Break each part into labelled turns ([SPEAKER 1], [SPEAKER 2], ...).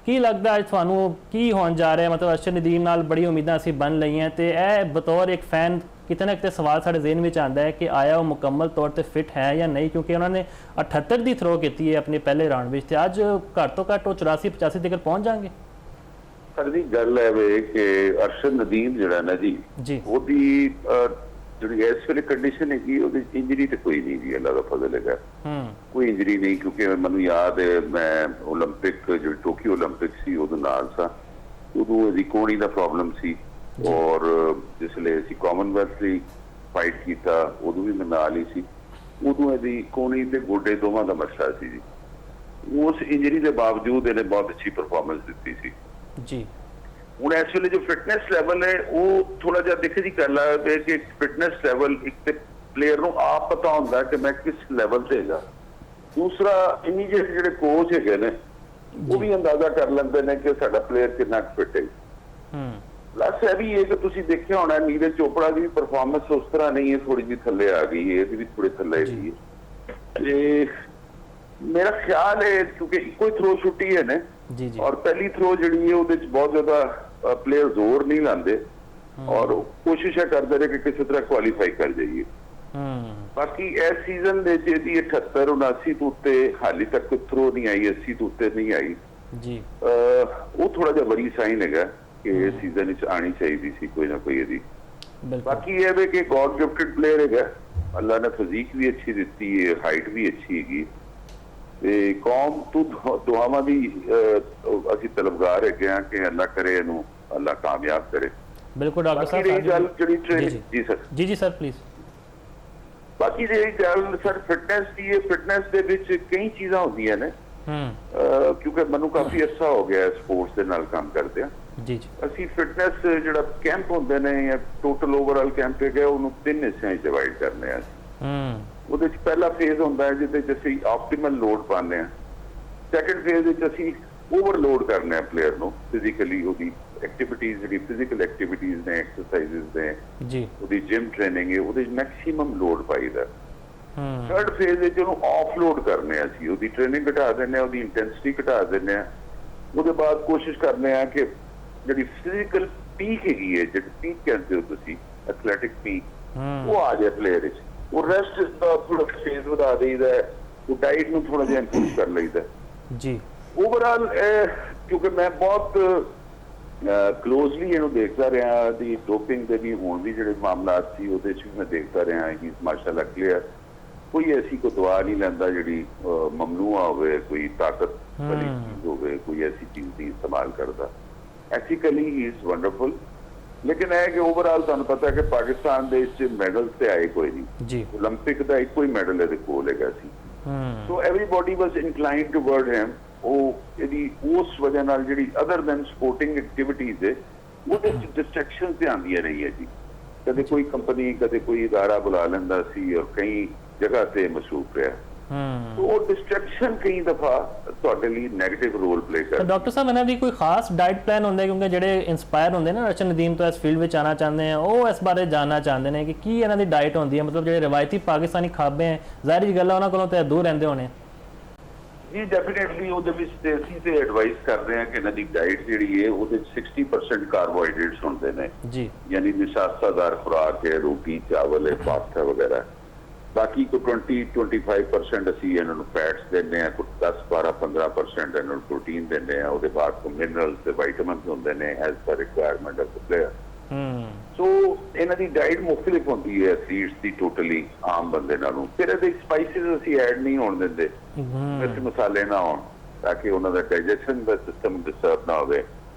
[SPEAKER 1] ਕੀ ਲੱਗਦਾ ਅੱਜ ਤੁਹਾਨੂੰ ਕੀ ਹੋਣ ਜਾ ਰਿਹਾ? ਮਤਲਬ ਅਰਸ਼ਦ ਨਦੀਮ ਨਾਲ ਬੜੀ ਉਮੀਦਾਂ ਅਸੀਂ ਬਣ ਲਈਆਂ ਤੇ ਇਹ ਬਤੌਰ ਇੱਕ ਫੈਨ ਕਿਤੇ ਨਾ ਕਿਤੇ ਸਵਾਲ ਸਾਡੇ ਜ਼ਿਹਨ ਵਿੱਚ ਆਉਂਦਾ ਹੈ ਕਿ ਆਇਆ ਉਹ ਮੁਕੰਮਲ ਤੌਰ ਤੇ ਫਿਟ ਹੈ ਜਾਂ ਨਹੀਂ, ਕਿਉਂਕਿ ਉਹਨਾਂ ਨੇ 78 ਦੀ ਥਰੋ ਕੀਤੀ ਹੈ ਆਪਣੇ ਪਹਿਲੇ ਰਾਊਂਡ ਵਿੱਚ ਤੇ ਅੱਜ ਘੱਟ ਤੋਂ ਘੱਟ ਉਹ 84-85 ਤੱਕ ਪਹੁੰਚ ਜਾਣਗੇ।
[SPEAKER 2] ਸਰ ਦੀ ਗੱਲ ਹੈ ਵੇ ਕਿ ਅਰਸ਼ਦ ਨਦੀਮ ਜਿਹੜਾ ਨਾ ਜੀ ਉਹਦੀ ਜਿਹੜੀ ਇਸ ਵੇਲੇ ਕੰਡੀਸ਼ਨ ਹੈਗੀ ਉਹਦੀ ਇੰਜਰੀ ਤੇ ਕੋਈ ਨਹੀਂ ਜੀ, ਅੱਲਾ ਦਾ ਫਜ਼ਲ ਹੈਗਾ, ਕੋਈ ਇੰਜਰੀ ਨਹੀਂ। ਕਿਉਂਕਿ ਮੈਨੂੰ ਯਾਦ ਹੈ ਮੈਂ ਓਲੰਪਿਕ ਜਿਹੜੀ ਟੋਕੀਓ ਓਲੰਪਿਕ ਸੀ ਉਹਦੇ ਨਾਲ ਸਾਂ, ਉਦੋਂ ਇਹਦੀ ਕੋਹਣੀ ਦਾ ਪ੍ਰੋਬਲਮ ਸੀ ਔਰ ਜਿਸ ਲਈ ਅਸੀਂ ਕਾਮਨਵੈਲਥ ਲਈ ਫਾਈਟ ਕੀਤਾ ਉਦੋਂ ਵੀ ਮੈਂ ਨਾਲ ਹੀ ਸੀ। ਉਦੋਂ ਇਹਦੀ ਕੋਹਣੀ ਤੇ ਗੋਡੇ ਦੋਵਾਂ ਦਾ ਮਸਲਾ ਸੀ ਜੀ। ਉਸ ਇੰਜਰੀ ਦੇ ਬਾਵਜੂਦ ਇਹਨੇ ਬਹੁਤ ਅੱਛੀ ਪਰਫਾਰਮੈਂਸ ਦਿੱਤੀ ਸੀ
[SPEAKER 1] ਜੀ। ਹੁਣ
[SPEAKER 2] ਇਸ ਵੇਲੇ ਜੋ ਫਿਟਨੈਸ ਲੈਵਲ ਹੈ ਉਹ ਥੋੜਾ ਜਿਹਾ ਦੇਖੇ ਦੀ ਗੱਲ ਹੈ ਕਿ ਫਿਟਨੈਸ ਲੈਵਲ ਇੱਕ ਤੇ ਪਲੇਅਰ ਨੂੰ ਆਪ ਪਤਾ ਹੁੰਦਾ ਕਿ ਮੈਂ ਕਿਸ ਲੈਵਲ ਤੇ ਹੈਗਾ। ਦੂਸਰਾ ਇਮੀਡੀਏਟ ਜਿਹੜੇ ਕੋਚ ਹੈਗੇ ਨੇ ਉਹ ਵੀ ਅੰਦਾਜ਼ਾ ਕਰ ਲੈਂਦੇ ਨੇ ਕਿ ਸਾਡਾ ਪਲੇਅਰ ਕਿੰਨਾ ਫਿਟ ਹੈ। ਪਲੱਸ ਇਹ ਵੀ ਹੈ ਕਿ ਤੁਸੀਂ ਦੇਖਿਆ ਹੋਣਾ ਨੀਰਜ ਚੋਪੜਾ ਦੀ ਵੀ ਪਰਫਾਰਮੈਂਸ ਉਸ ਤਰ੍ਹਾਂ ਨਹੀਂ ਹੈ, ਥੋੜੀ ਜਿਹੀ ਥੱਲੇ ਆ ਗਈ ਹੈ, ਇਹਦੀ ਵੀ ਥੋੜੀ ਥੱਲੇ ਗਈ ਹੈ। ਤੇ ਮੇਰਾ ਖਿਆਲ ਹੈ ਕਿਉਂਕਿ ਇੱਕੋ ਹੀ ਥਰੋ ਛੁੱਟੀ ਹੈ ਨੇ ਔਰ ਪਹਿਲੀ ਥਰੋ ਜਿਹੜੀ ਹੈ ਉਹਦੇ ਚ ਬਹੁਤ ਜ਼ਿਆਦਾ ਪਲੇਅਰ ਜ਼ੋਰ ਨਹੀਂ ਲਾਉਂਦੇ ਔਰ ਕੋਸ਼ਿਸ਼ ਕਰਦੇ ਨੇ ਕਿ ਕਿਸੇ ਤਰ੍ਹਾਂ ਕੁਆਲੀਫਾਈ ਕਰ ਜਾਈਏ। ਬਾਕੀ ਇਸ ਸੀਜ਼ਨ ਦੇ ਚ ਇਹਦੀ 78-79 ਤੋਂ ਉੱਤੇ ਹਾਲੇ ਤੱਕ ਕੋਈ ਥਰੋ ਨਹੀਂ ਆਈ, 80 ਤੋਂ ਉੱਤੇ ਨਹੀਂ ਆਈ ਜੀ। ਉਹ ਥੋੜਾ ਜਿਹਾ ਬੜੀ ਸਾਈਨ ਹੈਗਾ ਕਿ ਇਸ ਸੀਜ਼ਨ ਵਿੱਚ ਆਣੀ ਚਾਹੀਦੀ ਸੀ ਕੋਈ ਨਾ ਕੋਈ ਇਹਦੀ। ਬਾਕੀ ਇਹ ਵੇ ਕਿ ਗॉड ਗਿਫਟਡ ਪਲੇਅਰ ਹੈਗਾ, ਅੱਲਾ ਨੇ ਫਿਜ਼ੀਕ ਵੀ ਅੱਛੀ ਦਿੱਤੀ ਹੈ, ਹਾਈਟ ਵੀ ਅੱਛੀ ਹੈਗੀ ਤੇ ਕੌਮ ਤੋਂ ਦੁਆਵਾਂ ਦੀ ਅਸੀਂ ਤਲਬਗਾਰ ਹੈਗੇ ਆ ਕਿ ਅੱਲਾ ਕਰੇ ਇਹਨੂੰ, ਅੱਲਾ ਕਾਮਯਾਬ ਕਰੇ।
[SPEAKER 1] ਬਿਲਕੁਲ ਡਾਕਟਰ ਸਾਹਿਬ
[SPEAKER 2] ਗੱਲ ਜਿਹੜੀ ਟ੍ਰੇਨਿੰਗ ਜੀ ਸਰ
[SPEAKER 1] ਜੀ ਸਰ ਪਲੀਜ਼।
[SPEAKER 2] ਬਾਕੀ ਜਿਹੜੀ ਗੱਲ ਸਰ ਫਿਟਨੈਸ ਦੀ ਹੈ, ਫਿਟਨੈਸ ਦੇ ਵਿੱਚ ਕਈ ਚੀਜ਼ਾਂ ਹੁੰਦੀਆਂ ਨੇ ਕਿਉਂਕਿ ਮੈਨੂੰ ਕਾਫੀ ਅੱਛਾ ਹੋ ਗਿਆ ਸਪੋਰਟਸ ਦੇ ਨਾਲ ਕੰਮ ਕਰਦੇ ਆ ਜੀ। ਅਸੀਂ ਫਿਟਨੈਸ ਜਿਹੜਾ ਕੈਂਪ ਹੁੰਦੇ ਨੇ ਜਾਂ ਟੋਟਲ ਓਵਰਆਲ ਕੈਂਪ ਹੈਗਾ ਉਹਨੂੰ 3 ਹਿੱਸਿਆਂ ਵਿੱਚ ਡਿਵਾਈਡ ਕਰਨੇ ਆ। ਉਹਦੇ ਚ ਪਹਿਲਾ ਫੇਜ਼ ਹੁੰਦਾ ਹੈ ਜਿਹਦੇ ਚ ਅਸੀਂ ਆਪਟੀਮਲ ਲੋਡ ਪਾਉਂਦੇ ਆ। ਸੈਕੰਡ ਫੇਜ਼ ਵਿੱਚ ਅਸੀਂ ਓਵਰਲੋਡ ਕਰਨੇ ਆ ਪਲੇਅਰ ਨੂੰ ਫਿਜ਼ੀਕਲੀ, ਉਹਦੀ ਐਕਟੀਵਿਟੀਜ਼ ਜਿਹੜੀ ਫਿਜ਼ੀਕਲ ਐਕਟੀਵਿਟੀਜ਼ ਨੇ, ਐਕਸਰਸਾਈਜ਼ਸ ਨੇ ਜੀ, ਉਹਦੀ ਜਿਮ ਟ੍ਰੇਨਿੰਗ ਹੈ, ਉਹਦੇ ਮੈਕਸਿਮਮ ਲੋਡ ਪਾਈਦਾ। ਥਰਡ ਫੇਜ਼ ਵਿੱਚ ਉਹਨੂੰ ਆਫਲੋਡ ਕਰਨੇ ਆ ਅਸੀਂ, ਉਹਦੀ ਟ੍ਰੇਨਿੰਗ ਘਟਾ ਦਿੰਦੇ ਆ, ਉਹਦੀ ਇੰਟੈਂਸਿਟੀ ਘਟਾ ਦਿੰਦੇ ਆ। ਉਹਦੇ ਬਾਅਦ ਕੋਸ਼ਿਸ਼ ਕਰਨੇ ਆ ਕਿ ਜਿਹੜੀ ਫਿਜ਼ੀਕਲ ਪੀਕ ਹੈਗੀ ਹੈ, ਜਿਹੜੀ ਪੀਕ ਕਹਿੰਦੇ ਹੋ ਤੁਸੀਂ ਐਥਲੈਟਿਕ ਪੀਕ, ਉਹ ਆ ਜਾਏ ਪਲੇਅਰ ਵਿੱਚ। ਉਹ ਰੈਸਟ ਦਾ ਥੋੜਾ ਫੇਜ਼ ਵਧਾ ਦੇਈਦਾ, ਉਹ ਡਾਈਟ ਨੂੰ ਥੋੜਾ ਜਿਹਾ ਇੰਪਰੂਵ ਕਰ ਲਈਦਾ ਜੀ। ਓਵਰਆਲ ਕਿਉਂਕਿ ਮੈਂ ਬਹੁਤ ਕਲੋਜ਼ਲੀ ਇਹਨੂੰ ਦੇਖਦਾ ਰਿਹਾ ਦੀ ਡੋਪਿੰਗ ਦੇ ਵੀ ਹੁਣ ਵੀ ਜਿਹੜੇ ਮਾਮਲਾਤ ਸੀ ਉਹਦੇ ਚ ਵੀ ਮੈਂ ਦੇਖਦਾ ਰਿਹਾ ਕਿ ਮਾਸ਼ਾਅੱਲਾ ਕਲੀਅਰ ਕੋਈ ਐਸੀ ਕੋਈ ਦਵਾ ਨਹੀਂ ਲੈਂਦਾ ਜਿਹੜੀ ਮਮਨੂਆ ਹੋਵੇ, ਕੋਈ ਤਾਕਤ ਵਾਲੀ ਚੀਜ਼ ਹੋਵੇ, ਕੋਈ ਐਸੀ ਚੀਜ਼ ਨਹੀਂ ਇਸਤੇਮਾਲ ਕਰਦਾ। Ethically he is wonderful. ਲੇਕਿਨ ਇਹ ਕਿ ਓਵਰਆਲ ਤੁਹਾਨੂੰ ਪਤਾ ਕਿ ਪਾਕਿਸਤਾਨ ਦੇ ਵਿੱਚ ਮੈਡਲ ਤੇ ਆਏ ਕੋਈ ਨਹੀਂ ਜੀ। ਓਲੰਪਿਕ ਦਾ ਇੱਕੋ ਹੀ ਮੈਡਲ ਇਹਦੇ ਕੋਲ ਹੈਗਾ ਸੀ। ਸੋ ਐਵਰੀਬਾਡੀ ਵਾਸ ਇਨਕਲਾਈਨਡ ਟੂਵਰਡ ਹਿਮ। ਉਹ ਇਹਦੀ ਉਸ ਵਜ੍ਹਾ ਨਾਲ ਜਿਹੜੀ ਅਦਰ ਦੈਨ ਸਪੋਰਟਿੰਗ ਐਕਟੀਵਿਟੀਜ਼ ਹੈ ਉਹਦੇ ਚ ਡਿਸਟਰੈਕਸ਼ਨ ਤੇ ਆਉਂਦੀਆਂ ਰਹੀਆਂ ਜੀ। ਕਦੇ ਕੋਈ ਕੰਪਨੀ ਕਦੇ ਕੋਈ ਅਦਾਰਾ ਬੁਲਾ ਲੈਂਦਾ ਸੀ ਔਰ ਕਈ ਜਗ੍ਹਾ ਤੇ ਮਸਰੂਫ ਰਿਹਾ। ਉਹ ਡਿਸਟਰੈਕਸ਼ਨ ਕਈ ਦਫਾ ਤੁਹਾਡੇ ਲਈ ਨੈਗੇਟਿਵ ਰੋਲ ਪਲੇ ਕਰਦਾ।
[SPEAKER 1] ਡਾਕਟਰ ਸਾਹਿਬ ਇਹਨਾਂ ਦੀ ਕੋਈ ਖਾਸ ਡਾਈਟ ਪਲਾਨ ਹੁੰਦਾ ਕਿਉਂਕਿ ਜਿਹੜੇ ਇੰਸਪਾਇਰ ਹੁੰਦੇ ਨੇ ਅਰਸ਼ਦ ਨਦੀਮ ਤੋਂ ਇਸ ਫੀਲਡ ਵਿੱਚ ਆਉਣਾ ਚਾਹੁੰਦੇ ਆ ਉਹ ਇਸ ਬਾਰੇ ਜਾਣਨਾ ਚਾਹੁੰਦੇ ਨੇ ਕਿ ਕੀ ਇਹਨਾਂ ਦੀ ਡਾਈਟ ਹੁੰਦੀ ਹੈ? ਮਤਲਬ ਜਿਹੜੇ ਰਵਾਇਤੀ ਪਾਕਿਸਤਾਨੀ ਖਾਬੇ ਹੈ ਜ਼ਾਹਿਰ ਗੱਲ ਹੈ ਉਹਨਾਂ ਕੋਲੋਂ ਤਾਂ ਦੂਰ ਰਹਿੰਦੇ ਹੋਣੇ
[SPEAKER 2] ਜੀ। ਡੈਫੀਨੇਟਲੀ ਉਹਦੇ ਵਿੱਚ ਤੇ ਅਸੀਂ ਤੇ ਐਡਵਾਈਸ ਕਰਦੇ ਹਾਂ ਕਿ ਇਹਨਾਂ ਦੀ ਡਾਈਟ ਜਿਹੜੀ ਹੈ ਉਹਦੇ 60% ਕਾਰਬੋਹਾਈਡਰੇਟਸ ਹੁੰਦੇ ਨੇ ਜੀ, ਯਾਨੀ ਨਿਸ਼ਾਸਤਾਦਾਰ ਖੁਰਾਕ ਹੈ, ਰੋਟੀ ਚਾਵਲ ਹੈ, ਪਾਸਤਾ ਵਗੈਰਾ। ਬਾਕੀ ਕੋਈ 20-25% ਅਸੀਂ ਇਹਨਾਂ ਨੂੰ ਫੈਟਸ ਦਿੰਦੇ ਹਾਂ, ਕੋਈ 10-12-15% ਇਹਨਾਂ ਨੂੰ ਪ੍ਰੋਟੀਨ ਦਿੰਦੇ ਹਾਂ। ਉਹਦੇ ਬਾਅਦ ਕੋਈ ਮਿਨਰਲਸ ਤੇ ਵਾਈਟਮਿਨਸ ਹੁੰਦੇ ਨੇ as per requirement of the player. So ਇਹਨਾਂ ਦੀ ਡਾਈਟ ਮੁਖਤਲਿਫ ਹੁੰਦੀ ਹੈ ਐਥਲੀਟਸ ਦੀ ਟੋਟਲੀ ਆਮ ਬੰਦੇ ਨਾਲੋਂ। ਫਿਰ ਇਹਦੇ ਸਪਾਈਸਿਸ ਅਸੀਂ ਐਡ ਨਹੀਂ ਹੋਣ ਦਿੰਦੇ, ਮਿਰਚ ਮਸਾਲੇ ਨਾ ਹੋਣ ਤਾਂ ਕਿ ਉਹਨਾਂ ਦਾ ਡਾਈਜੈਸ਼ਨ ਦਾ ਸਿਸਟਮ ਡਿਸਟਰਬ ਨਾ ਹੋਵੇ,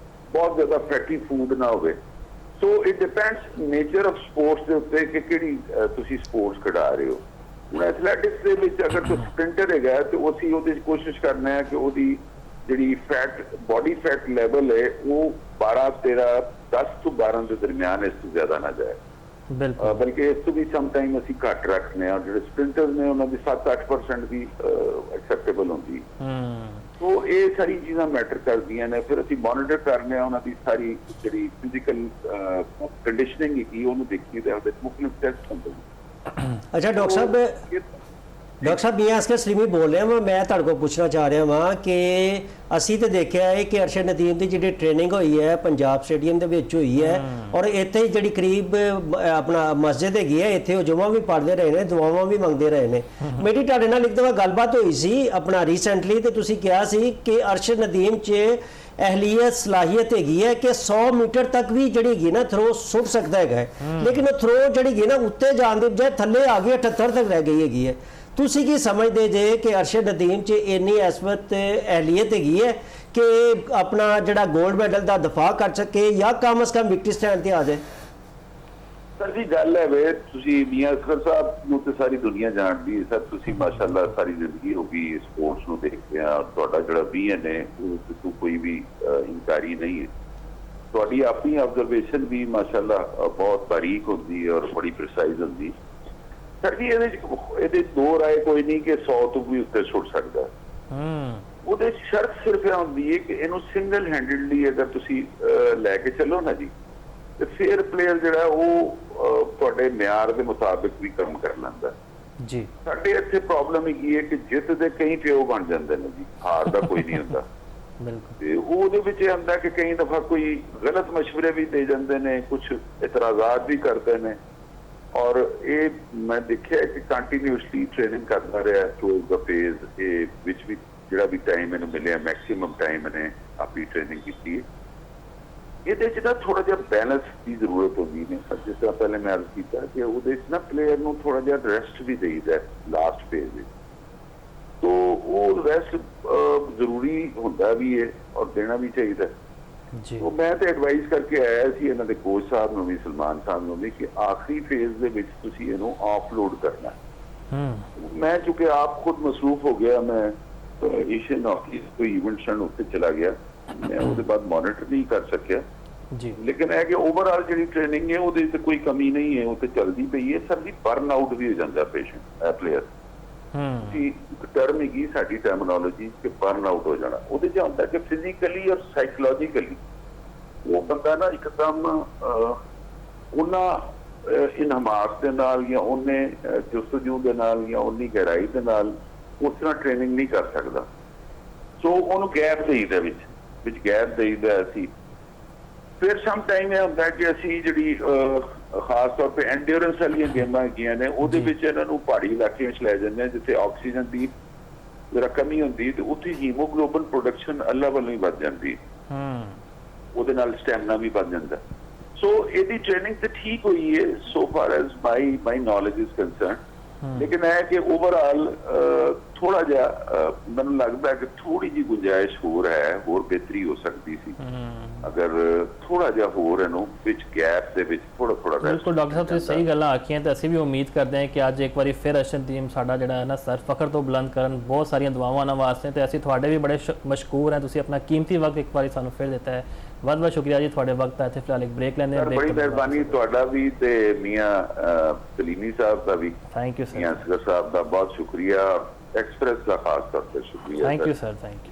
[SPEAKER 2] ਬਹੁਤ ਜ਼ਿਆਦਾ ਫੈਟੀ ਫੂਡ ਨਾ ਹੋਵੇ। So it depends nature of sports ਦੇ ਉੱਤੇ ਕਿ ਕਿਹੜੀ ਤੁਸੀਂ ਸਪੋਰਟਸ ਖਿਡਾ ਰਹੇ ਹੋ। ਹੁਣ ਐਥਲੈਟਿਕਸ ਦੇ ਵਿੱਚ ਅਗਰ ਕੋਈ ਸਪ੍ਰਿੰਟਰ ਹੈਗਾ ਤੇ ਅਸੀਂ ਉਹਦੇ 'ਚ ਕੋਸ਼ਿਸ਼ ਕਰਨਾ ਹੈ ਕਿ ਉਹਦੀ ਜਿਹੜੀ ਫੈਟ ਬੋਡੀ ਫੈਟ ਲੈਵਲ ਹੈ ਉਹ 10 ਤੋਂ 12 ਦੇ ਦਰਮਿਆਨ, ਇਸ ਤੋਂ ਜ਼ਿਆਦਾ ਨਾ ਜਾਏ। ਬਲਕਿ ਇਸ ਤੋਂ ਵੀ ਸਮਟਾਈਮ ਅਸੀਂ ਘੱਟ ਰੱਖਦੇ ਹਾਂ। ਜਿਹੜੇ ਸਪ੍ਰਿੰਟਰਸ ਨੇ ਉਹਨਾਂ ਦੀ 7-8% ਦੀ ਐਕਸੈਪਟੇਬਲ ਹੁੰਦੀ। ਸੋ ਇਹ ਸਾਰੀ ਚੀਜ਼ਾਂ ਮੈਟਰ ਕਰਦੀਆਂ ਨੇ। ਫਿਰ ਅਸੀਂ ਮੋਨੀਟਰ ਕਰਨੇ ਆ ਉਹਨਾਂ ਦੀ ਸਾਰੀ ਜਿਹੜੀ ਫਿਜ਼ੀਕਲ ਕੰਡੀਸ਼ਨਿੰਗ ਹੈਗੀ ਉਹਨੂੰ ਦੇਖੀਏ ਤੇ ਉਹਦੇ ਮੁਖਤਲਿਫ ਟੈਸਟ ਹੁੰਦੇ ਨੇ।
[SPEAKER 3] ਅੱਛਾ ਡਾਕਟਰ ਸਾਹਿਬ ਡਾਕਟਰ ਸਾਹਿਬ ਮੀਆਂ ਅਸਗਰ ਸਲੀਮੀ ਬੋਲ ਰਿਹਾ ਮੈਂ ਤੁਹਾਡੇ ਕੋਲ ਪੁੱਛਣਾ ਚਾਹ ਰਿਹਾ ਹਾਂ ਕਿ ਅਸੀਂ ਤੇ ਦੇਖਿਆ ਹੈ ਕਿ ਅਰਸ਼ਦ ਨਦੀਮ ਦੀ ਜਿਹੜੀ ਟ੍ਰੇਨਿੰਗ ਹੋਈ ਹੈ ਪੰਜਾਬ ਸਟੇਡੀਅਮ ਦੇ ਵਿੱਚ ਹੋਈ ਹੈ ਔਰ ਇੱਥੇ ਹੀ ਜਿਹੜੀ ਕਰੀਬ ਆਪਣਾ ਮਸਜਿਦ ਹੈਗੀ ਹੈ ਇੱਥੇ ਉਹ ਜੁਮਾ ਵੀ ਪੜ੍ਹਦੇ ਰਹੇ ਨੇ ਦੁਆਵਾਂ ਵੀ ਮੰਗਦੇ ਰਹੇ ਨੇ ਮੇਰੀ ਤੁਹਾਡੇ ਨਾਲ ਇੱਕ ਦਫਾ ਗੱਲਬਾਤ ਹੋਈ ਸੀ ਆਪਣਾ ਰੀਸੈਂਟਲੀ ਤੇ ਤੁਸੀਂ ਕਿਹਾ ਸੀ ਕਿ ਅਰਸ਼ਦ ਨਦੀਮ 'ਚ ਅਹਲੀਅਤ ਸਲਾਹੀਅਤ ਹੈਗੀ ਹੈ ਕਿ 100 ਮੀਟਰ ਤੱਕ ਵੀ ਜਿਹੜੀ ਹੈਗੀ ਨਾ ਥਰੋ ਸੁੱਟ ਸਕਦਾ ਹੈਗਾ ਲੇਕਿਨ ਉਹ ਥਰੋ ਜਿਹੜੀ ਹੈਗੀ ਨਾ ਉੱਤੇ ਜਾਣ ਦੇ ਬਜਾਏ ਥੱਲੇ ਆ ਗਈ 78 ਤੱਕ ਰਹਿ ਗਈ ਹੈਗੀ ਹੈ ਤੁਸੀਂ ਕੀ ਸਮਝਦੇ ਜੇ ਕਿ ਅਰਸ਼ਦ ਨਦੀਮ 'ਚ ਇੰਨੀ ਇਸ ਵਕਤ ਅਹਲੀਅਤ ਹੈਗੀ ਹੈ ਕਿ ਆਪਣਾ ਜਿਹੜਾ 골ਡ ਮੈਡਲ ਦਾ ਦਫਾ ਕਰ ਸਕੇ ਜਾਂ ਕਮ ਅਜ਼ ਕਮ ਵਿਕਟਰੀ ਸਟੈਂਡ ਤੇ ਆ ਜਾਏ?
[SPEAKER 2] ਸਰ ਜੀ ਗੱਲ ਹੈ ਵੇ ਤੁਸੀਂ ਮੀਆਂ ਅਸਗਰ ਸਾਹਿਬ ਨੂੰ ਤੇ ਸਾਰੀ ਦੁਨੀਆ ਜਾਣਦੀ ਹੈ ਸਰ ਤੁਸੀਂ ਮਾਸ਼ਾਅੱਲਾ ਸਾਰੀ ਜ਼ਿੰਦਗੀ ਹੋ ਗਈ ਸਪੋਰਟਸ ਨੂੰ ਦੇਖਦੇ ਆ ਤੁਹਾਡਾ ਜਿਹੜਾ ਵਿਜ਼ਨ ਹੈ ਉਹ ਤੋਂ ਕੋਈ ਵੀ ਇਨਕਾਰੀ ਨਹੀਂ ਹੈ ਤੁਹਾਡੀ ਆਪਣੀ ਆਬਜ਼ਰਵੇਸ਼ਨ ਵੀ ਮਾਸ਼ਾਅੱਲਾ ਬਹੁਤ ਬਾਰੀਕ ਹੁੰਦੀ ਹੈ ਔਰ ਬੜੀ ਪ੍ਰੀਸਾਈਜ਼ ਹੁੰਦੀ ਸਰ ਜੀ ਇਹਦੇ ਦੋ ਰਾਏ ਕੋਈ ਨਹੀਂ ਕਿ 100 ਤੋਂ ਵੀ ਉੱਤੇ ਛੁੱਟ ਸਕਦਾ ਉਹਦੇ ਸ਼ਰਤ ਸਿਰਫ ਇਹ ਹੁੰਦੀ ਹੈ ਕਿ ਇਹਨੂੰ ਸਿੰਗਲ ਹੈਂਡਡਲੀ ਅਗਰ ਤੁਸੀਂ ਲੈ ਕੇ ਚੱਲੋ ਨਾ ਜੀ ਤੇ ਫਿਰ ਪਲੇਅਰ ਜਿਹੜਾ ਉਹ ਤੁਹਾਡੇ ਮਿਆਰ ਦੇ ਮੁਤਾਬਿਕ ਵੀ ਕੰਮ ਕਰ ਲੈਂਦਾ
[SPEAKER 1] ਜੀ
[SPEAKER 2] ਸਾਡੇ ਇੱਥੇ ਪ੍ਰੋਬਲਮ ਹੈਗੀ ਹੈ ਕਿ ਜਿੱਤ ਦੇ ਕਈ ਪਿਓ ਬਣ ਜਾਂਦੇ ਨੇ ਜੀ ਹਾਰ ਦਾ ਕੋਈ ਨਹੀਂ ਹੁੰਦਾ
[SPEAKER 1] ਬਿਲਕੁਲ
[SPEAKER 2] ਤੇ ਉਹਦੇ ਵਿੱਚ ਇਹ ਹੁੰਦਾ ਕਿ ਕਈ ਦਫਾ ਕੋਈ ਗਲਤ ਮਸ਼ਵਰੇ ਵੀ ਦੇ ਜਾਂਦੇ ਨੇ ਕੁਝ ਇਤਰਾਜ਼ਾਤ ਵੀ ਕਰਦੇ ਨੇ ਔਰ ਇਹ ਮੈਂ ਦੇਖਿਆ ਕਿ ਕੰਟੀਨਿਊਸਲੀ ਟ੍ਰੇਨਿੰਗ ਕਰਦਾ ਰਿਹਾ ਥਰੂ ਦਾ ਫੇਜ਼ ਇਹ ਵਿੱਚ ਵੀ ਜਿਹੜਾ ਵੀ ਟਾਈਮ ਇਹਨੂੰ ਮਿਲਿਆ ਮੈਕਸਿਮਮ ਟਾਈਮ ਇਹਨੇ ਆਪਣੀ ਟ੍ਰੇਨਿੰਗ ਕੀਤੀ ਹੈ ਇਹਦੇ 'ਚ ਨਾ ਥੋੜਾ ਜਿਹਾ ਬੈਲੈਂਸ ਦੀ ਜ਼ਰੂਰਤ ਹੁੰਦੀ ਨੇ ਜਿਸ ਤਰ੍ਹਾਂ ਪਹਿਲੇ ਮੈਂ ਅਰਜ਼ ਕੀਤਾ ਕਿ ਉਹਦੇ 'ਚ ਨਾ ਪਲੇਅਰ ਨੂੰ ਥੋੜਾ ਜਿਹਾ ਰੈਸਟ ਵੀ ਦੇਈਦਾ ਲਾਸਟ ਫੇਜ਼ ਵਿੱਚ ਤੋ ਉਹ ਰੈਸਟ ਜ਼ਰੂਰੀ ਹੁੰਦਾ ਵੀ ਹੈ ਔਰ ਦੇਣਾ ਵੀ ਚਾਹੀਦਾ
[SPEAKER 1] ਜੀ
[SPEAKER 2] ਉਹ ਮੈਂ ਤੇ ਐਡਵਾਈਸ ਕਰਕੇ ਆਇਆ ਸੀ ਇਹਨਾਂ ਦੇ ਕੋਚ ਸਾਹਿਬ ਨੂੰ ਵੀ ਸਲਮਾਨ ਸਾਹਿਬ ਨੂੰ ਵੀ ਕਿ ਆਖਰੀ ਫੇਜ਼ ਦੇ ਵਿੱਚ ਤੁਸੀਂ ਇਹਨੂੰ ਆਫਲੋਡ ਕਰਨਾ ਮੈਂ ਚੁੱਕਿ ਆਪ ਖੁਦ ਮਸਰੂਫ ਹੋ ਗਿਆ ਮੈਂ ਏਸ਼ੀਅਨ ਹਾਕੀ ਕੋਈ ਇਵੈਂਟ ਸ਼ਨ ਉੱਤੇ ਚਲਾ ਗਿਆ ਮੈਂ ਉਹਦੇ ਬਾਅਦ ਮੋਨੀਟਰ ਨਹੀਂ ਕਰ ਸਕਿਆ
[SPEAKER 1] ਜੀ
[SPEAKER 2] ਲੇਕਿਨ ਇਹ ਕਿ ਓਵਰਆਲ ਜਿਹੜੀ ਟ੍ਰੇਨਿੰਗ ਹੈ ਉਹਦੇ ਤੇ ਕੋਈ ਕਮੀ ਨਹੀਂ ਹੈ ਉਹ ਤੇ ਚੱਲਦੀ ਪਈ ਹੈ ਸਰ ਜੀ ਬਰਨ ਆਊਟ ਵੀ ਹੋ ਜਾਂਦਾ ਪੇਸ਼ੈਂਟ ਪਲੇਅਰ ਕਿ ਟਰਮ ਹੈਗੀ ਸਾਡੀ ਟਰਮੀਨੋਲੋਜੀ ਕਿ ਬਰਨ ਆਊਟ ਹੋ ਜਾਣਾ ਉਹਦੇ 'ਚ ਹੁੰਦਾ ਕਿ ਫਿਜ਼ੀਕਲੀ ਔਰ ਸਾਈਕੋਲੋਜੀਕਲੀ ਉਹ ਬੰਦਾ ਨਾ ਇੱਕਦਮ ਉਹਨਾਂ ਇਨਹਮਾਸ ਦੇ ਨਾਲ ਜਾਂ ਉਹਨੇ ਜੁਸਤਜੂ ਦੇ ਨਾਲ ਜਾਂ ਉਨੀ ਗਹਿਰਾਈ ਦੇ ਨਾਲ ਉਸ ਤਰ੍ਹਾਂ ਟ੍ਰੇਨਿੰਗ ਨਹੀਂ ਕਰ ਸਕਦਾ ਸੋ ਉਹਨੂੰ ਗੈਪ ਦੇਈਦਾ ਵਿੱਚ ਗੈਪ ਦੇਈਦਾ ਅਸੀਂ ਫਿਰ ਸਮ ਟਾਈਮ ਇਹ ਹੁੰਦਾ ਕਿ ਅਸੀਂ ਜਿਹੜੀ ਖਾਸ ਤੌਰ ਤੇ ਐਂਡਿਓਰੈਂਸ ਵਾਲੀਆਂ ਗੇਮਾਂ ਹੈਗੀਆਂ ਨੇ ਉਹਦੇ ਵਿੱਚ ਇਹਨਾਂ ਨੂੰ ਪਹਾੜੀ ਇਲਾਕੇ ਵਿੱਚ ਲੈ ਜਾਂਦੇ ਆ ਜਿੱਥੇ ਆਕਸੀਜਨ ਦੀ ਜਿਹੜਾ ਕਮੀ ਹੁੰਦੀ ਤੇ ਉੱਥੇ ਹੀਮੋਗਲੋਬਿਨ ਪ੍ਰੋਡਕਸ਼ਨ ਅੱਲਾ ਵੱਲੋਂ ਹੀ ਵੱਧ ਜਾਂਦੀ ਉਹਦੇ ਨਾਲ ਸਟੈਮਿਨਾ ਵੀ ਵੱਧ ਜਾਂਦਾ ਸੋ ਇਹਦੀ ਟ੍ਰੇਨਿੰਗ ਤੇ ਠੀਕ ਹੋਈ ਹੈ so far as my knowledge is concern ਲੇਕਿਨ ਇਹ ਕਿ ਓਵਰਆਲ ਥੋੜਾ ਜਿਹਾ ਮੈਨੂੰ ਲੱਗਦਾ ਕਿ ਥੋੜੀ ਜਿਹੀ ਗੁੰਜਾਇਸ਼ ਹੋਰ ਹੈ ਹੋਰ ਬਿਹਤਰੀ ਹੋ ਸਕਦੀ ਸੀ ਅਗਰ ਥੋੜਾ ਜਿਹਾ ਹੋਰ ਇਹਨੂੰ ਵਿੱਚ ਗੈਪ ਦੇ ਵਿੱਚ ਥੋੜਾ
[SPEAKER 1] ਬਿਲਕੁਲ ਡਾਕਟਰ ਸਾਹਿਬ ਤੁਸੀਂ ਸਹੀ ਗੱਲਾਂ ਆਖੀਆਂ ਤੇ ਅਸੀਂ ਵੀ ਉਮੀਦ ਕਰਦੇ ਹਾਂ ਕਿ ਅੱਜ ਇੱਕ ਵਾਰੀ ਫਿਰ ਅਰਸ਼ਦ ਨਦੀਮ ਸਾਡਾ ਜਿਹੜਾ ਹੈ ਨਾ ਸਰ ਫਖਰ ਤੋਂ ਬੁਲੰਦ ਕਰਨ ਬਹੁਤ ਸਾਰੀਆਂ ਦੁਆਵਾਂ ਉਹਨਾਂ ਵਾਸਤੇ ਤੇ ਅਸੀਂ ਤੁਹਾਡੇ ਵੀ ਬੜੇ ਮਸ਼ਕੂਰ ਹਾਂ ਤੁਸੀਂ ਆਪਣਾ ਕੀਮਤੀ ਵਕਤ ਇੱਕ ਵਾਰੀ ਸਾਨੂੰ ਫਿਰ ਦਿੱਤਾ ਹੈ ਬਹੁਤ ਬਹੁਤ ਸ਼ੁਕਰੀਆ ਜੀ ਤੁਹਾਡੇ ਵਕਤ ਦਾ ਇੱਥੇ ਫਿਲਹਾਲ ਇੱਕ ਬ੍ਰੇਕ ਲੈਂਦੇ ਹਾਂ
[SPEAKER 2] ਬੜੀ ਮਿਹਰਬਾਨੀ ਤੁਹਾਡਾ ਵੀ ਤੇ ਮੀਆਂ ਸਲੀਮੀ ਸਾਹਿਬ ਦਾ ਵੀ
[SPEAKER 1] ਥੈਂਕ ਯੂ ਸਰ
[SPEAKER 2] ਮੀਆਂ ਅਸਗਰ ਸਾਹਿਬ ਦਾ ਬਹੁਤ ਸ਼ੁਕਰੀਆ ਐਕਸਪ੍ਰੈਸ ਦਾ ਖਾਸ ਤੌਰ ਤੇ ਸ਼ੁਕਰੀਆ
[SPEAKER 1] thank you sir thank you